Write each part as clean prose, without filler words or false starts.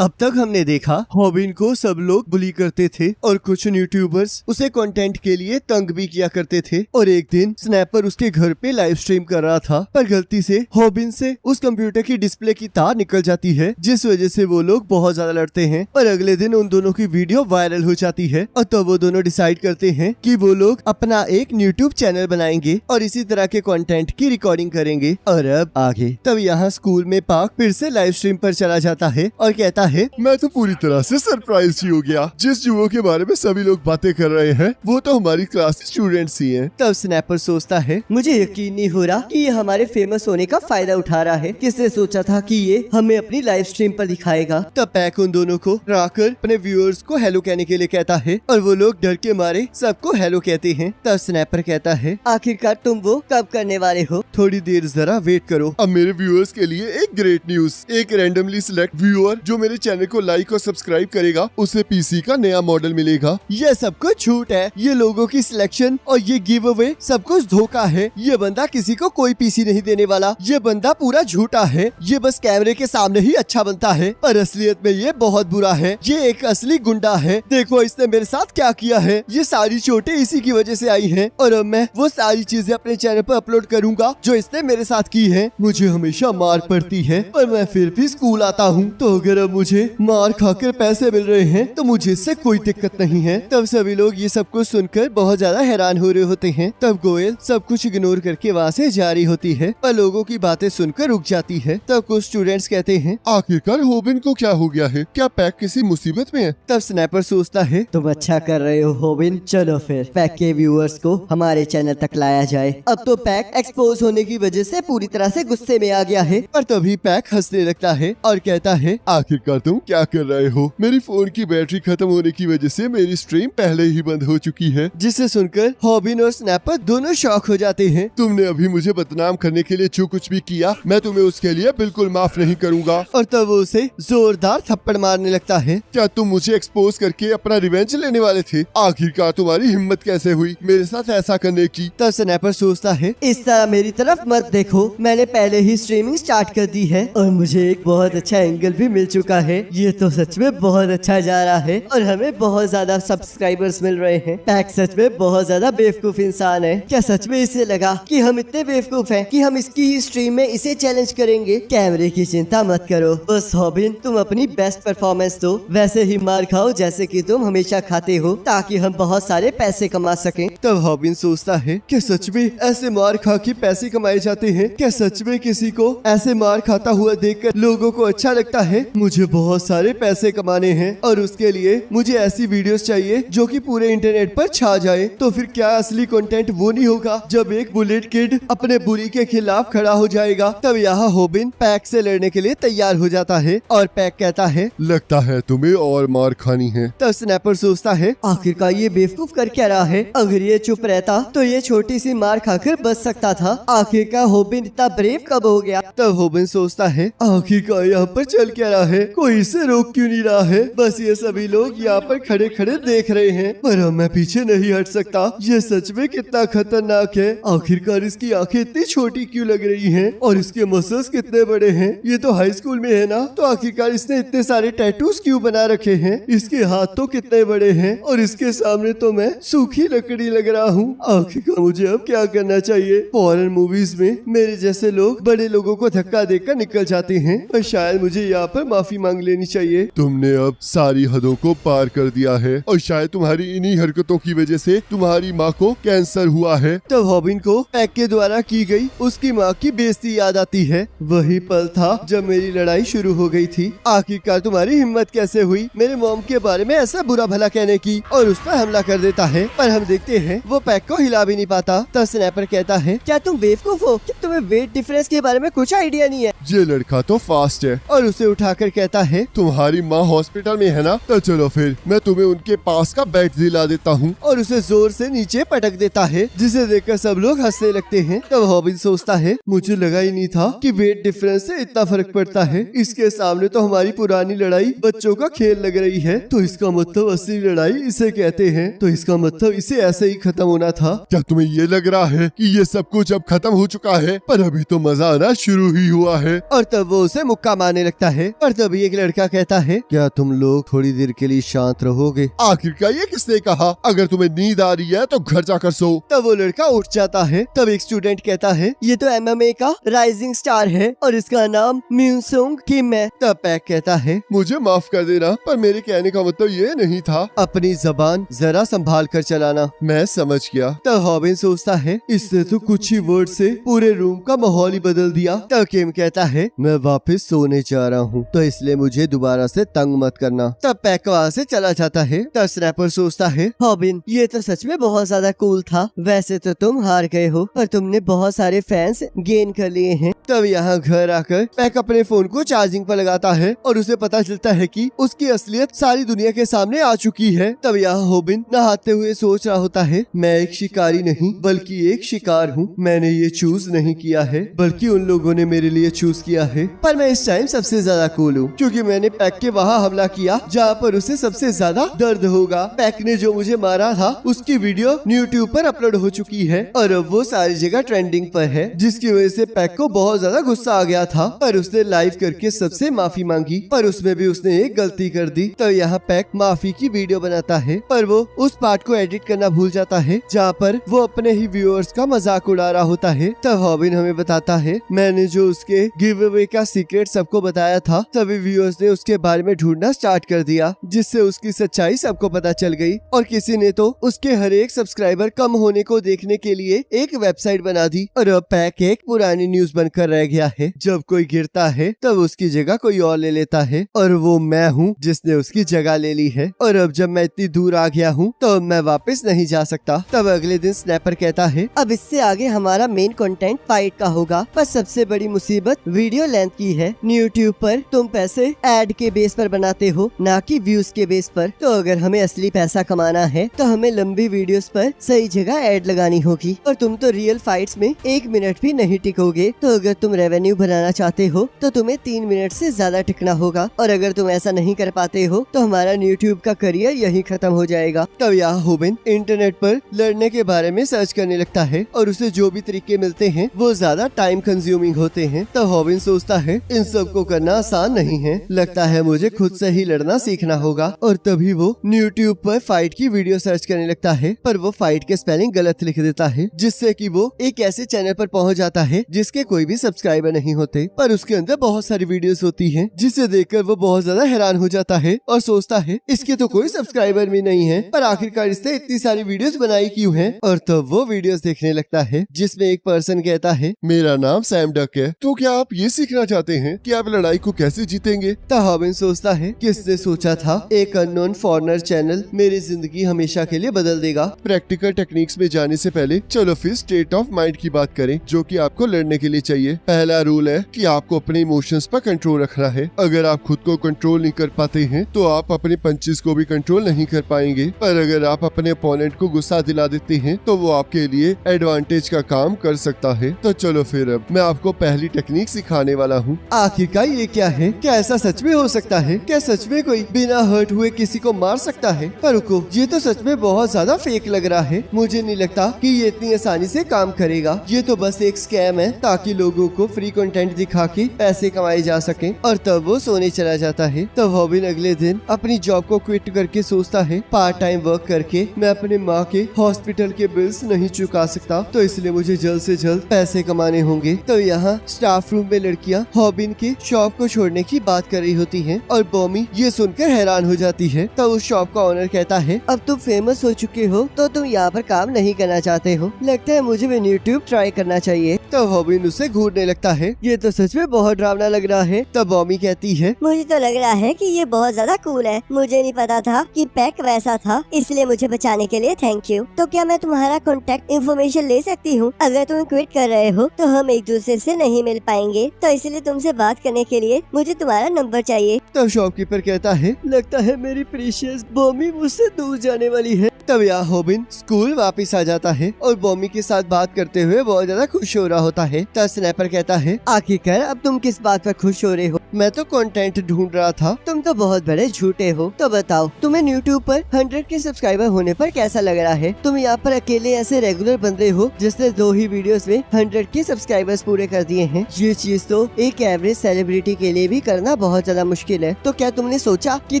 अब तक हमने देखा हॉबिन को सब लोग बुली करते थे और कुछ यूट्यूबर्स उसे कंटेंट के लिए तंग भी किया करते थे। और एक दिन स्नैपर उसके घर पे लाइव स्ट्रीम कर रहा था, पर गलती से हॉबिन से उस कंप्यूटर की डिस्प्ले की तार निकल जाती है, जिस वजह से वो लोग बहुत ज्यादा लड़ते हैं। और अगले दिन उन दोनों की वीडियो वायरल हो जाती है और तब वो दोनों डिसाइड करते हैं कि वो लोग अपना एक यूट्यूब चैनल बनाएंगे और इसी तरह के कंटेंट की रिकॉर्डिंग करेंगे। और अब आगे तब यहाँ स्कूल में पार्क फिर से लाइव स्ट्रीम पर चला जाता है और कहता है, मैं तो पूरी तरह से सरप्राइज ही हो गया। जिस जुओ के बारे में सभी लोग बातें कर रहे हैं वो तो हमारी क्लास के स्टूडेंट्स ही हैं। तब स्नैपर सोचता है, मुझे यकीन नहीं हो रहा कि ये हमारे फेमस होने का फायदा उठा रहा है। किसने सोचा था कि ये हमें अपनी लाइव स्ट्रीम पर दिखाएगा। तब पैक उन दोनों को राकर अपने व्यूअर्स को हेलो कहने के लिए कहता है और वो लोग डर के मारे सबको हेलो कहते हैं। तब स्नैपर कहता है, आखिरकार तुम वो कब करने वाले हो? थोड़ी देर जरा वेट करो। अब मेरे व्यूअर्स के लिए एक ग्रेट न्यूज, एक रैंडमली सिलेक्ट व्यूअर जो मेरे चैनल को लाइक और सब्सक्राइब करेगा उसे पीसी का नया मॉडल मिलेगा। ये सब कुछ झूठ है, ये लोगों की सिलेक्शन और ये गिव अवे सब कुछ धोखा है। ये बंदा किसी को कोई पीसी नहीं देने वाला, ये बंदा पूरा झूठा है। ये बस कैमरे के सामने ही अच्छा बनता है पर असलियत में ये बहुत बुरा है। ये एक असली गुंडा है। देखो इसने मेरे साथ क्या किया है। ये सारी चोटें इसी की वजह से आई हैं और अब मैं वो सारी चीजें अपने चैनल पर अपलोड करूंगा जो इसने मेरे साथ की है। मुझे हमेशा मार पड़ती है पर मैं फिर भी स्कूल आता हूँ, तो अगर अब मुझे मार खाकर पैसे मिल रहे हैं तो मुझे इससे कोई दिक्कत नहीं है। तब सभी लोग ये सब कुछ सुनकर बहुत ज्यादा हैरान हो रहे होते हैं। तब गोयल सब कुछ इग्नोर करके वहाँ से जा रही होती है पर लोगों की बातें सुनकर रुक जाती है। तब कुछ स्टूडेंट्स कहते हैं, आखिरकार हॉबिन को क्या हो गया है? क्या पैक किसी मुसीबत में है? तब स्नैपर सोचता है, तुम अच्छा कर रहे हो हॉबिन, चलो फिर पैक के व्यूअर्स को हमारे चैनल तक लाया जाए। अब तो पैक एक्सपोज होने की वजह से पूरी तरह से गुस्से में आ गया है। पर तभी पैक हंसने लगता है और कहता है, आखिरकार तुम क्या कर रहे हो? मेरी फोन की बैटरी खत्म होने की वजह से मेरी स्ट्रीम पहले ही बंद हो चुकी है। जिसे सुनकर हॉबिन और स्नैपर दोनों शॉक हो जाते हैं। तुमने अभी मुझे बदनाम करने के लिए जो कुछ भी किया मैं तुम्हें उसके लिए बिल्कुल माफ नहीं करूंगा। और तब वो उसे जोरदार थप्पड़ मारने लगता है। क्या तुम मुझे एक्सपोज करके अपना रिवेंज लेने वाले थे? आखिरकार तुम्हारी हिम्मत कैसे हुई मेरे साथ ऐसा करने की? तब स्नैपर सोचता है, इस तरह मेरी तरफ मत देखो, मैंने पहले ही स्ट्रीमिंग स्टार्ट कर दी है और मुझे एक बहुत अच्छा एंगल भी मिल चुका है। ये तो सच में बहुत अच्छा जा रहा है और हमें बहुत ज्यादा सब्सक्राइबर्स मिल रहे हैं। पैक सच में बहुत ज्यादा बेवकूफ इंसान है। क्या सच में इसे लगा कि हम इतने बेवकूफ हैं कि हम इसकी ही स्ट्रीम में इसे चैलेंज करेंगे? कैमरे की चिंता मत करो, बस हॉबिन तुम अपनी बेस्ट परफॉर्मेंस दो, वैसे ही मार खाओ जैसे कि तुम हमेशा खाते हो, ताकि हम बहुत सारे पैसे कमा सकें। तब हॉबिन सोचता है, क्या सच में ऐसे मार खा के पैसे कमाए जाते हैं? क्या सच में किसी को ऐसे मार खाता हुआ देखकर लोगों को अच्छा लगता है? मुझे बहुत सारे पैसे कमाने हैं और उसके लिए मुझे ऐसी वीडियोस चाहिए जो कि पूरे इंटरनेट पर छा जाए। तो फिर क्या असली कंटेंट वो नहीं होगा जब एक बुलेट किड अपने बुली के खिलाफ खड़ा हो जाएगा? तब यहाँ हॉबिन पैक से लड़ने के लिए तैयार हो जाता है और पैक कहता है, लगता है तुम्हें और मार खानी है। तब स्नैपर सोचता है, आखिरकार ये बेवकूफ कर क्या रहा है? अगर ये चुप रहता तो ये छोटी सी मार खाकर बच सकता था। आखिरकार हॉबिन इतना ब्रेव कब हो गया? तब हॉबिन सोचता है, आखिरकार यहाँ पर चल क्या रहा है? कोई इसे रोक क्यों नहीं रहा है? बस ये सभी लोग यहाँ पर खड़े खड़े देख रहे हैं पर अब मैं पीछे नहीं हट सकता। ये सच में कितना खतरनाक है। आखिरकार इसकी आंखें इतनी छोटी क्यों लग रही हैं और इसके मसल्स कितने बड़े हैं? ये तो हाई स्कूल में है ना, तो आखिरकार इसने इतने सारे टैटूज क्यों बना रखे हैं? इसके हाथ तो कितने बड़े हैं और इसके सामने तो मैं सूखी लकड़ी लग रहा हूँ। आखिरकार मुझे अब क्या करना चाहिए? हॉरर मूवीज में मेरे जैसे लोग बड़े लोगों को धक्का देकर निकल जाते हैं और शायद मुझे यहाँ पर माफी मांग लेनी चाहिए। तुमने अब सारी हदों को पार कर दिया है और शायद तुम्हारी इन्हीं हरकतों की वजह से तुम्हारी माँ को कैंसर हुआ है। तब हॉबिन को पैक के द्वारा की गई उसकी माँ की बेइज्जती याद आती है। वही पल था जब मेरी लड़ाई शुरू हो गई थी। आखिरकार तुम्हारी हिम्मत कैसे हुई मेरे मॉम के बारे में ऐसा बुरा भला कहने की? और उस पर हमला कर देता है पर हम देखते हैं वो पैक को हिला भी नहीं पाता। तब स्नैपर कहता है, क्या तुम बेवकूफ हो? क्या तुम्हें वेट डिफरेंस के बारे में कुछ आइडिया नहीं है? ये लड़का तो फास्ट है। और उसे उठाकर कहता है, तुम्हारी माँ हॉस्पिटल में है ना, तो चलो फिर मैं तुम्हें उनके पास का बेड दिला देता हूँ। और उसे जोर से नीचे पटक देता है जिसे देखकर सब लोग हंसने लगते हैं। तब हॉबिन सोचता है, मुझे लगा ही नहीं था कि वेट डिफरेंस से इतना फर्क पड़ता है। इसके सामने तो हमारी पुरानी लड़ाई बच्चों का खेल लग रही है। तो इसका मतलब असली लड़ाई इसे कहते हैं, तो इसका मतलब इसे ऐसे ही खत्म होना था। क्या तुम्हें ये लग रहा है कि ये सब कुछ अब खत्म हो चुका है? पर अभी तो मजा आना शुरू ही हुआ है। और तब वो उसे मुक्का मारने लगता है और तभी एक एक लड़का कहता है, क्या तुम लोग थोड़ी देर के लिए शांत रहोगे? आखिरकार ये किसने कहा? अगर तुम्हें नींद आ रही है तो घर जाकर सो। तब वो लड़का उठ जाता है। तब एक स्टूडेंट कहता है, ये तो MMA का राइजिंग स्टार है और इसका नाम म्यूसुंग किम है। तब पैक कहता है, मुझे माफ कर देना, पर मेरे कहने का मतलब ये नहीं था। अपनी जबान जरा संभाल कर चलाना। मैं समझ गया। तब हॉबिन सोचता है, इसने तो कुछ ही वर्ड से पूरे रूम का माहौल ही बदल दिया। तब किम कहता है, मैं वापस सोने जा रहा हूँ, तो इसलिए मुझे दोबारा से तंग मत करना। तब पैक वहाँ से चला जाता है। तब स्नैपर सोचता है, हॉबिन ये तो सच में बहुत ज्यादा कूल था। वैसे तो तुम हार गए हो और तुमने बहुत सारे फैंस गेन कर लिए हैं। तब यहाँ घर आकर पैक अपने फोन को चार्जिंग पर लगाता है और उसे पता चलता है कि उसकी असलियत सारी दुनिया के सामने आ चुकी है। तब यहाँ हॉबिन नहाते हुए सोच रहा होता है, मैं एक शिकारी नहीं बल्कि एक शिकार हूँ। मैंने ये चूज नहीं किया है बल्कि उन लोगों ने मेरे लिए चूज किया है। पर मैं इस टाइम सबसे ज्यादा कूल हूँ क्योंकि मैंने पैक के वहाँ हमला किया जहाँ पर उसे सबसे ज्यादा दर्द होगा। पैक ने जो मुझे मारा था उसकी वीडियो यूट्यूब पर अपलोड हो चुकी है और अब वो सारी जगह ट्रेंडिंग पर है, जिसकी वजह से पैक को बहुत ज्यादा गुस्सा आ गया था। पर उसने लाइव करके सबसे माफी मांगी, पर उसमें भी उसने एक गलती कर दी। तो यहाँ पैक माफी की वीडियो बनाता है, पर वो उस पार्ट को एडिट करना भूल जाता है जहाँ पर वो अपने ही व्यूअर्स का मजाक उड़ा रहा होता है। तब हॉबिन हमें बताता है, मैंने जो उसके गिव अवे का सीक्रेट सबको बताया था, सभी व्यूअर्स ने उसके बारे में ढूंढना स्टार्ट कर दिया, जिससे उसकी सच्चाई सबको पता चल गई और किसी ने तो उसके हर एक सब्सक्राइबर कम होने को देखने के लिए एक वेबसाइट बना दी। और अब पैक एक पुरानी न्यूज बनकर रह गया है। जब कोई गिरता है तब उसकी जगह कोई और ले लेता है और वो मैं हूँ जिसने उसकी जगह ले ली है। और अब जब मैं इतनी दूर आ गया हूँ तो मैं वापस नहीं जा सकता। तब अगले दिन स्नैपर कहता है, अब इससे आगे हमारा मेन कंटेंट फाइट का होगा, पर सबसे बड़ी मुसीबत वीडियो लेंथ की है। यूट्यूब पर तुम पैसे एड के बेस पर बनाते हो, ना कि व्यूज के बेस पर। तो अगर हमें असली पैसा कमाना है तो हमें लंबी वीडियोस पर सही जगह ऐड लगानी होगी और तुम तो रियल फाइट्स में 1 मिनट भी नहीं टिकोगे। तो अगर तुम रेवेन्यू बनाना चाहते हो तो तुम्हें 3 मिनट से ज्यादा टिकना होगा और अगर तुम ऐसा नहीं कर पाते हो तो हमारा यूट्यूब का करियर यही खत्म हो जाएगा। तब यहाँ हॉबिन इंटरनेट पर लड़ने के बारे में सर्च करने लगता है और उसे जो भी तरीके मिलते हैं वो ज्यादा टाइम कंज्यूमिंग होते हैं। तब हॉबिन सोचता है, इन सब को करना आसान नहीं है, लगता है मुझे खुद से ही लड़ना सीखना होगा। और तभी वो यूट्यूब पर फाइट की वीडियो सर्च करने लगता है, पर वो फाइट के स्पेलिंग गलत लिख देता है, जिससे कि वो एक ऐसे चैनल पर पहुंच जाता है जिसके कोई भी सब्सक्राइबर नहीं होते, पर उसके अंदर बहुत सारी वीडियोस होती हैं, जिसे देखकर वो बहुत ज्यादा हैरान हो जाता है और सोचता है इसके तो कोई सब्सक्राइबर भी नहीं है, पर आखिरकार इसने इतनी सारी वीडियोस बनाई क्यों हैं? और तब वो वीडियोस देखने लगता है जिसमें एक पर्सन कहता है, मेरा नाम सैम डक है, तो क्या आप ये सीखना चाहते हैं कि आप लड़ाई को कैसे जीतेंगे? तब हॉबिन सोचता है, किसने सोचा था एक अननोन फॉरेनर चैनल मेरी जिंदगी हमेशा के लिए बदल देगा। प्रैक्टिकल टेक्निक्स में जाने से पहले चलो फिर स्टेट ऑफ माइंड की बात करें, जो कि आपको लड़ने के लिए चाहिए। पहला रूल है कि आपको अपने इमोशंस पर कंट्रोल रखना है। अगर आप खुद को कंट्रोल नहीं कर पाते हैं तो आप अपने पंचेस को भी कंट्रोल नहीं कर पाएंगे, पर अगर आप अपने अपोनेंट को गुस्सा दिला देते हैं तो वो आपके लिए एडवांटेज का काम कर सकता है। तो चलो फिर अब मैं आपको पहली टेक्निक सिखाने वाला हूँ। आखिरकार ये क्या है? क्या ऐसा सच में हो सकता है? क्या सच में कोई बिना हर्ट हुए किसी को मार सकता है? पर रुको, ये तो सच में बहुत ज्यादा फेक लग रहा है। मुझे नहीं लगता कि ये इतनी आसानी से काम करेगा। ये तो बस एक स्कैम है ताकि लोगों को फ्री कंटेंट दिखा के पैसे कमाए जा सके। और तब वो सोने चला जाता है। तब हॉबिन अगले दिन अपनी जॉब को क्विट करके सोचता है, पार्ट टाइम वर्क करके मैं अपने माँ के हॉस्पिटल के बिल्स नहीं चुका सकता, तो इसलिए मुझे जल्द से जल्द पैसे कमाने होंगे। तो यहाँ स्टाफ रूम में लड़कियाँ हॉबिन के शॉप को छोड़ने की बात कर रही होती हैं और बॉमी ये सुनकर हैरान हो जाती है। तब उस शॉप का ओनर कहता है, अब तुम फेमस हो चुके हो तो तुम यहाँ पर काम नहीं करना चाहते हो, लगता है मुझे भी यूट्यूब ट्राई करना चाहिए। तब हॉबिन उसे घूरने लगता है, ये तो सच में बहुत डरावना लग रहा है। तब बॉमी कहती है, मुझे तो लग रहा है कि ये बहुत ज्यादा कूल है। मुझे नहीं पता था कि पैक वैसा था, इसलिए मुझे बचाने के लिए थैंक यू। तो क्या मैं तुम्हारा कांटेक्ट इन्फॉर्मेशन ले सकती हूँ? अगर तुम क्विट कर रहे हो तो हम एक दूसरे से नहीं मिल पाएंगे, तो इसलिए तुमसे बात करने के लिए मुझे तुम्हारा नंबर चाहिए। तब शॉपकीपर कहता है, लगता है मेरी प्रीशियस बॉमी मुझसे दूर जाने वाली है। तब यहाँ हॉबिन स्कूल वापस आ जाता है और बॉमी के साथ बात करते हुए बहुत ज्यादा खुश हो रहा होता है। तब स्नैपर कहता है, आखिरकार अब तुम किस बात पर खुश हो रहे हो? मैं तो कंटेंट ढूंढ रहा था। तुम तो बहुत बड़े झूठे हो। तो बताओ, तुम्हें यूट्यूब पर 100 के सब्सक्राइबर होने पर कैसा लग रहा है? तुम यहाँ पर अकेले ऐसे रेगुलर बंदे हो जिसने 2 ही वीडियोस में 100 के सब्सक्राइबर्स पूरे कर दिए हैं। ये चीज तो एक एवरेज सेलिब्रिटी के लिए भी करना करना बहुत ज्यादा मुश्किल है। तो क्या तुमने सोचा कि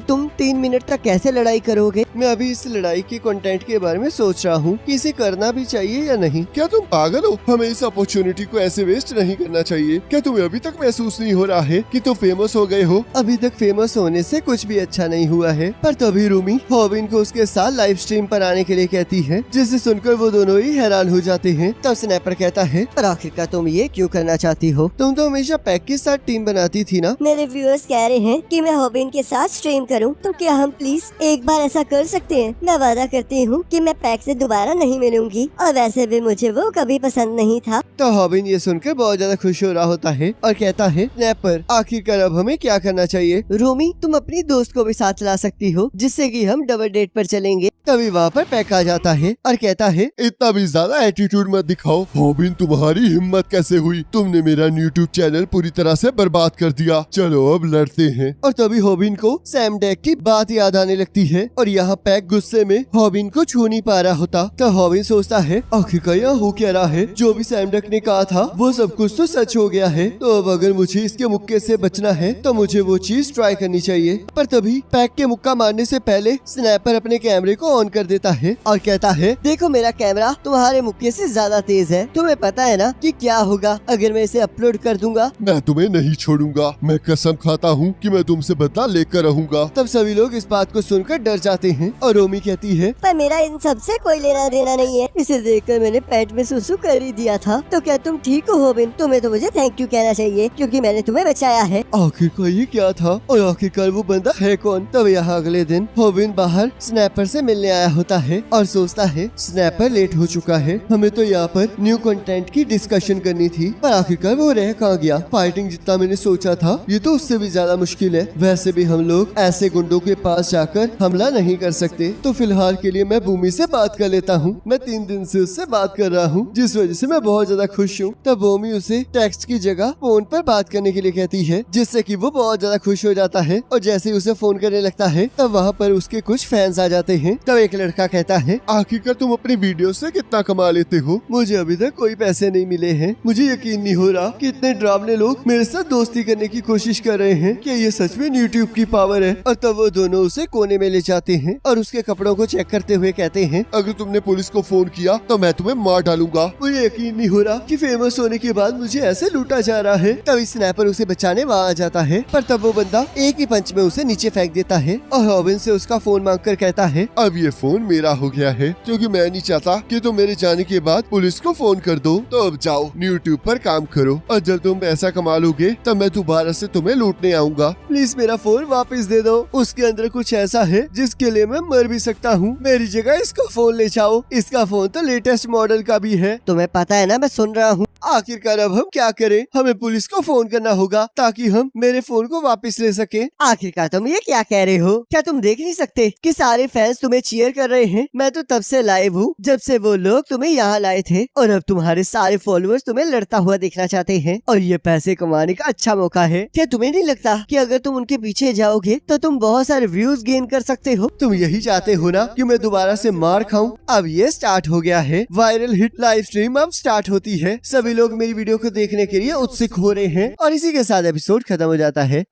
तुम 3 मिनट तक कैसे लड़ाई करोगे? मैं अभी इस लड़ाई के कंटेंट के बारे में सोच रहा हूँ कि इसे करना भी चाहिए या नहीं। क्या तुम पागल हो? हमें इस अपॉर्चुनिटी को ऐसे वेस्ट नहीं करना चाहिए। क्या तुम्हें अभी तक महसूस नहीं हो रहा है कि तुम फेमस हो गए हो? अभी तक फेमस होने से कुछ भी अच्छा नहीं हुआ है। पर तभी रूमी हॉबिन को उसके साथ लाइव स्ट्रीम पर आने के लिए कहती है, जिसे सुनकर वो दोनों ही हैरान हो जाते हैं। तब स्नैपर कहता है, पर आखिरकार तुम ये क्यों करना चाहती हो? तुम तो हमेशा पैक के साथ टीम बनाती थी ना। मेरे व्यूअर्स कह रहे हैं कि मैं हॉबिन के साथ स्ट्रीम करूं, तो क्या हम प्लीज एक बार ऐसा कर सकते हैं? मैं वादा करती हूं कि मैं पैक से दोबारा नहीं मिलूंगी, और वैसे भी मुझे वो कभी पसंद नहीं था। तो हॉबिन ये सुनकर बहुत ज्यादा खुश हो रहा होता है और कहता है, स्नैपर आखिरकार अब हमें क्या करना चाहिए? रूमी तुम अपनी दोस्त को भी साथ ला सकती हो, जिससे कि हम डबल डेट पर चलेंगे। तभी वहाँ पर पैक आ जाता है और कहता है, इतना भी ज्यादा एटीट्यूड मत दिखाओ। हॉबिन तुम्हारी हिम्मत कैसे हुई? तुमने मेरा यूट्यूब चैनल पूरी तरह से बर्बाद कर दिया। चलो अब लड़ते हैं। और तभी हॉबिन को सैम डेक की बात याद आने लगती है और यहाँ पैक गुस्से में हॉबिन को छू नहीं पा रहा होता। तो हॉबिन सोचता है, आखिरकार यहाँ हो क्या रहा है? जो भी सैम डेक ने कहा था वो सब कुछ तो सच हो गया है। तो अब अगर मुझे इसके मुक्के से बचना है तो मुझे वो चीज ट्राई करनी चाहिए। पर तभी पैक के मुक्का मारने से पहले स्नैपर अपने कैमरे को ऑन कर देता है और कहता है, देखो मेरा कैमरा तुम्हारे मुक्के से ज्यादा तेज है। तुम्हें पता है ना कि क्या होगा अगर मैं इसे अपलोड कर दूंगा? मैं तुम्हें नहीं छोड़ूंगा। मैं कसम खाता हूँ कि मैं तुमसे बदला लेकर रहूंगा। तब सभी लोग इस बात को सुनकर डर जाते हैं और रोमी कहती है, पर मेरा इन सब से कोई लेना देना नहीं है। इसे देखकर मैंने पेट में सुसु कर ही दिया था। तो क्या तुम ठीक हो हॉबिन? तुम्हें तो मुझे थैंक यू कहना चाहिए क्योंकि मैंने तुम्हें बचाया है। आखिरकार ये क्या था और आखिरकार वो बंदा है कौन? तब यहाँ अगले दिन हॉबिन बाहर स्नैपर से मिलने आया होता है और सोचता है, स्नैपर लेट हो चुका है, हमें तो यहाँ पर न्यू कंटेंट की डिस्कशन करनी थी। पर आखिरकार वो रह कहाँ गया? फाइटिंग जितना मैंने सोचा था ये तो उससे भी ज्यादा मुश्किल है। वैसे भी हम लोग ऐसे गुंडों के पास जाकर हमला नहीं कर सकते। तो फिलहाल के लिए मैं भूमि से बात कर लेता हूँ। मैं 3 दिन से उससे बात कर रहा हूँ, जिस वजह से मैं बहुत ज्यादा खुश हूँ। तब भूमि उसे टेक्स्ट की जगह फोन पर बात करने के लिए कहती है, जिससे कि वो बहुत ज्यादा खुश हो जाता है। और जैसे ही उसे फोन करने लगता है तब वहाँ पर उसके कुछ फैंस आ जाते हैं। तब एक लड़का कहता है, आखिरकार तुम अपनी वीडियो से कितना कमा लेते हो? मुझे अभी तक कोई पैसे नहीं मिले हैं। मुझे यकीन नहीं हो रहा कि इतने ड्रामने लोग मेरे साथ दोस्ती करने की कोशिश कर रहे हैं। क्या ये सच में यूट्यूब की पावर है? और तब वो दोनों उसे कोने में ले जाते हैं और उसके कपड़ों को चेक करते हुए कहते हैं, अगर तुमने पुलिस को फोन किया तो मैं तुम्हें मार डालूंगा। मुझे यकीन नहीं हो रहा कि फेमस होने के बाद मुझे ऐसे लूटा जा रहा है। तभी स्नैपर उसे बचाने वहाँ आ जाता है, पर तब वो बंदा एक ही पंच में उसे नीचे फेंक देता है और हॉबिन से उसका फोन मांगकर कहता है, अब ये फोन मेरा हो गया है क्योंकि मैं नहीं चाहता कि तुम मेरे जाने के बाद पुलिस को फोन कर दो। तो अब जाओ यूट्यूब पर काम करो और जब तुम पैसा कमा लोगे तब मैं दोबारा से तुम्हें लूटने आऊंगा। प्लीज मेरा फोन वापस दे दो। उसके अंदर कुछ ऐसा है जिसके लिए मैं मर भी सकता हूँ। मेरी जगह इसका फोन ले जाओ। इसका फोन तो लेटेस्ट मॉडल का भी है। तुम्हें पता है ना, मैं सुन रहा हूँ। आखिरकार अब हम क्या करें? हमें पुलिस को फोन करना होगा ताकि हम मेरे फोन को वापस ले सके। आखिरकार तुम ये क्या कह रहे हो? क्या तुम देख नहीं सकते कि सारे फैंस तुम्हें चीयर कर रहे हैं? मैं तो तब से लाइव हूँ जब से वो लोग तुम्हें यहाँ लाए थे और अब तुम्हारे सारे फॉलोअर्स तुम्हें लड़ता हुआ देखना चाहते हैं और ये पैसे कमाने का अच्छा मौका है। क्या तुम्हें नहीं लगता कि अगर तुम उनके पीछे जाओगे तो तुम बहुत सारे व्यूज गेन कर सकते हो? तुम यही चाहते हो ना कि मैं दोबारा से मार खाऊं? अब ये स्टार्ट हो गया है। वायरल हिट लाइव स्ट्रीम अब स्टार्ट होती है। सभी लोग मेरी वीडियो को देखने के लिए उत्सुक हो रहे हैं और इसी के साथ एपिसोड खत्म हो जाता है।